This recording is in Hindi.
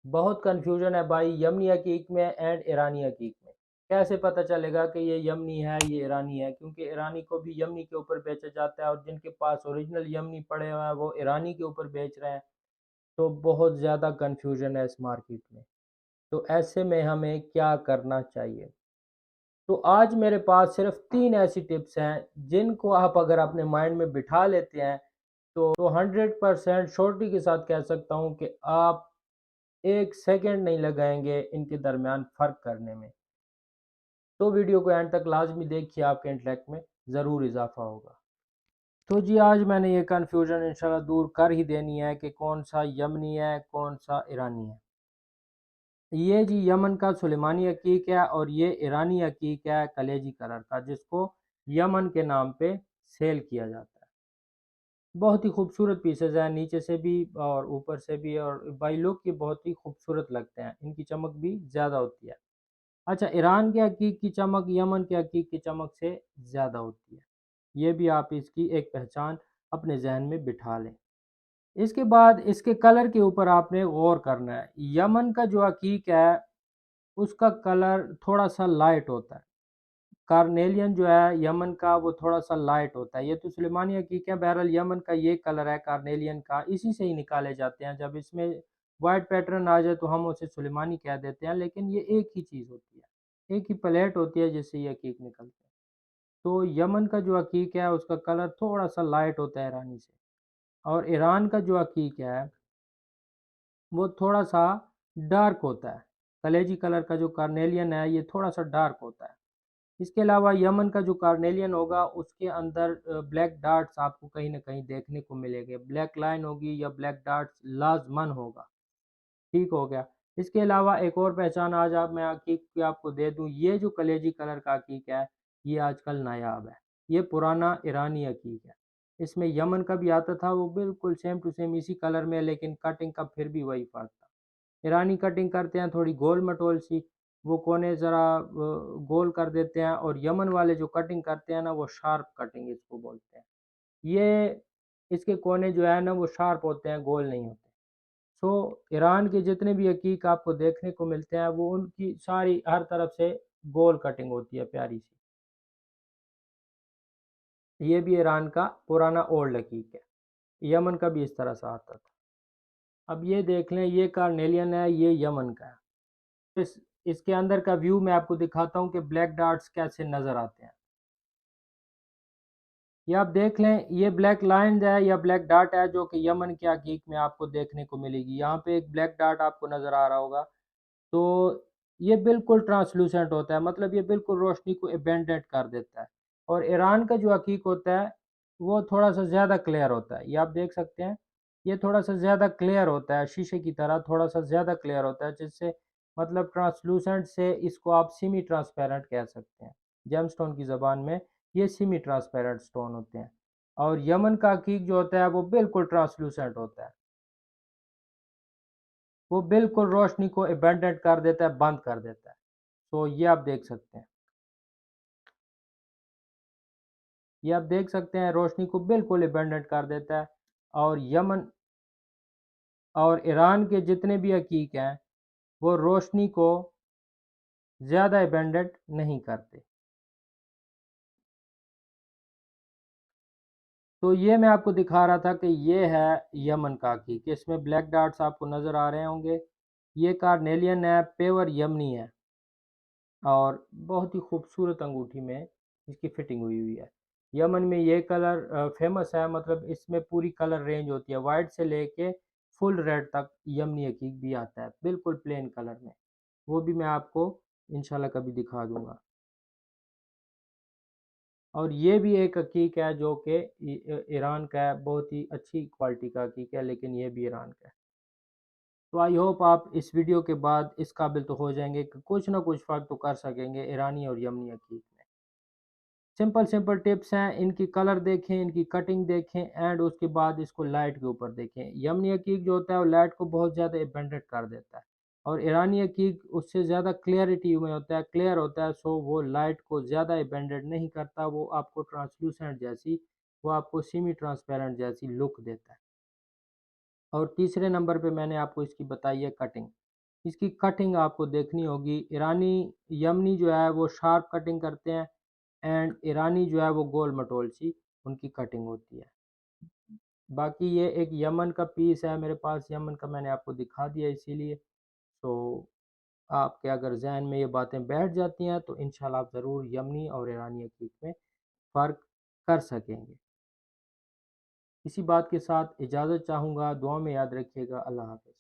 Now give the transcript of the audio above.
बहुत कन्फ्यूजन है भाई यमनी हकीक में एंड ईरानी हकीक में। कैसे पता चलेगा कि ये यमनी है ये ईरानी है, क्योंकि ईरानी को भी यमनी के ऊपर बेचा जाता है और जिनके पास ओरिजिनल यमनी पड़े हुए हैं वो ईरानी के ऊपर बेच रहे हैं। तो बहुत ज़्यादा कन्फ्यूजन है इस मार्केट में। तो ऐसे में हमें क्या करना चाहिए? तो आज मेरे पास सिर्फ 3 ऐसी टिप्स हैं जिनको आप अगर अपने माइंड में बिठा लेते हैं तो 100% श्योरिटी के साथ कह सकता हूँ कि आप 1 सेकंड नहीं लगाएंगे इनके दरमियान फ़र्क करने में। तो वीडियो को एंड तक लाज़मी देखिए, आपके इंटेलेक्ट में ज़रूर इज़ाफ़ा होगा। तो जी आज मैंने ये कन्फ्यूजन इंशाल्लाह दूर कर ही देनी है कि कौन सा यमनी है, कौन सा ईरानी है। ये जी यमन का सुलेमानी अकीक है और ये ईरानी अकीक है कलेजी कलर का, जिसको यमन के नाम पे सेल किया जाता है। बहुत ही खूबसूरत पीसेज हैं, नीचे से भी और ऊपर से भी, और बाई लुक ये बहुत ही खूबसूरत लगते हैं। इनकी चमक भी ज़्यादा होती है। अच्छा, ईरान के हकीक की चमक यमन के हकीक की चमक से ज़्यादा होती है। ये भी आप इसकी एक पहचान अपने जहन में बिठा लें। इसके बाद इसके कलर के ऊपर आपने गौर करना है। यमन का जो हकीक है उसका कलर थोड़ा सा लाइट होता है। कार्नेलियन जो है यमन का वो थोड़ा सा लाइट होता है। ये तो सुलेमानी हकीक है, बहरहाल यमन का ये कलर है कार्नेलियन का, इसी से ही निकाले जाते हैं। जब इसमें वाइट पैटर्न आ जाए तो हम उसे सुलेमानी कह देते हैं, लेकिन ये एक ही चीज़ होती है, एक ही प्लेट होती है जिससे ये हकीक निकलते हैं। तो यमन का जो हकीक है उसका कलर थोड़ा सा लाइट होता है ईरानी से, और ईरान का जो हकीक है वो थोड़ा सा डार्क होता है। कलेजी कलर का जो कार्नेलियन है ये थोड़ा सा डार्क होता है। इसके अलावा यमन का जो कार्नेलियन होगा उसके अंदर ब्लैक डार्ट्स आपको कहीं ना कहीं देखने को मिलेंगे। ब्लैक लाइन होगी या ब्लैक डार्ट्स लाजमन होगा। ठीक हो गया। इसके अलावा एक और पहचान आज आप मैं हकीक की आपको दे दूं, ये जो कलेजी कलर का हकीक है ये आजकल नायाब है। ये पुराना ईरानी हकीक है। इसमें यमन का भी आता था, वो बिल्कुल सेम टू सेम इसी कलर में, लेकिन कटिंग का फिर भी वही फर्क था। ईरानी कटिंग करते हैं थोड़ी गोल मटोल सी, वो कोने ज़रा गोल कर देते हैं, और यमन वाले जो कटिंग करते हैं ना वो शार्प कटिंग इसको बोलते हैं। ये इसके कोने जो है ना वो शार्प होते हैं, गोल नहीं होते। सो ईरान के जितने भी हकीक आपको देखने को मिलते हैं वो उनकी सारी हर तरफ से गोल कटिंग होती है प्यारी सी। ये भी ईरान का पुराना ओल्ड हकीक है। यमन का भी इस तरह से आता था। अब ये देख लें, ये कार्नेलियन है, ये यमन का है। इसके अंदर का व्यू मैं आपको दिखाता हूँ कि ब्लैक डार्ट्स कैसे नज़र आते हैं। ये आप देख लें, ये ब्लैक लाइन है या ब्लैक डार्ट है जो कि यमन के हकीक में आपको देखने को मिलेगी। यहाँ पे एक ब्लैक डार्ट आपको नज़र आ रहा होगा। तो ये बिल्कुल ट्रांसलूसेंट होता है, मतलब ये बिल्कुल रोशनी को एबेंडेंट कर देता है। और ईरान का जो हकीक होता है वो थोड़ा सा ज़्यादा क्लियर होता है। ये आप देख सकते हैं, ये थोड़ा सा ज़्यादा क्लियर होता है, शीशे की तरह थोड़ा सा ज़्यादा क्लियर होता है, जिससे मतलब ट्रांसलूसेंट से इसको आप सेमी ट्रांसपेरेंट कह सकते हैं। जेमस्टोन की ज़बान में ये सेमी ट्रांसपेरेंट स्टोन होते हैं। और यमन का हकीक जो होता है वो बिल्कुल ट्रांसलूसेंट होता है, वो बिल्कुल रोशनी को एबेंडेंट कर देता है, बंद कर देता है। तो ये आप देख सकते हैं, ये आप देख सकते हैं रोशनी को बिल्कुल एबेंडेंट कर देता है। और यमन और ईरान के जितने भी हकीक हैं वो रोशनी को ज़्यादा एबेंडेंट नहीं करते। तो ये मैं आपको दिखा रहा था कि ये है यमन का हकीक, इसमें ब्लैक डॉट्स आपको नज़र आ रहे होंगे। ये कार्नेलियन है, पेवर यमनी है, और बहुत ही खूबसूरत अंगूठी में इसकी फिटिंग हुई हुई है। यमन में ये कलर फेमस है, मतलब इसमें पूरी कलर रेंज होती है, वाइट से लेके फुल रेड तक यमनी हकीक भी आता है बिल्कुल प्लेन कलर में। वो भी मैं आपको इंशाल्लाह कभी दिखा दूंगा। और ये भी एक हकीक है जो कि ईरान का है, बहुत ही अच्छी क्वालिटी का हकीक है, लेकिन ये भी ईरान का है। तो आई होप आप इस वीडियो के बाद इस काबिल तो हो जाएंगे कि कुछ ना कुछ फ़र्क तो कर सकेंगे ईरानी और यमनी हकीक में। सिंपल सिंपल टिप्स हैं, इनकी कलर देखें, इनकी कटिंग देखें, एंड उसके बाद इसको लाइट के ऊपर देखें। यमनी हकीक जो होता है वो लाइट को बहुत ज़्यादा एबेंडेंट कर देता है, और ईरानी हकीक उससे ज़्यादा क्लियरिटी में होता है, क्लियर होता है। सो वो लाइट को ज़्यादा एबेंडेंट नहीं करता, वो आपको ट्रांसलूसेंट जैसी, वो आपको सेमी ट्रांसपेरेंट जैसी लुक देता है। और तीसरे नंबर पे मैंने आपको इसकी बताई है कटिंग। इसकी कटिंग आपको देखनी होगी। ईरानी यमनी जो है वो शार्प कटिंग करते हैं, एंड ईरानी जो है वो गोल मटोल सी उनकी कटिंग होती है। बाकी ये एक यमन का पीस है मेरे पास, यमन का मैंने आपको दिखा दिया इसीलिए। तो आपके अगर जहन में ये बातें बैठ जाती हैं तो इंशाल्लाह आप ज़रूर यमनी और ईरानी हकीक में फ़र्क कर सकेंगे। इसी बात के साथ इजाज़त चाहूँगा, दुआ में याद रखिएगा। अल्लाह हाफ़िज़।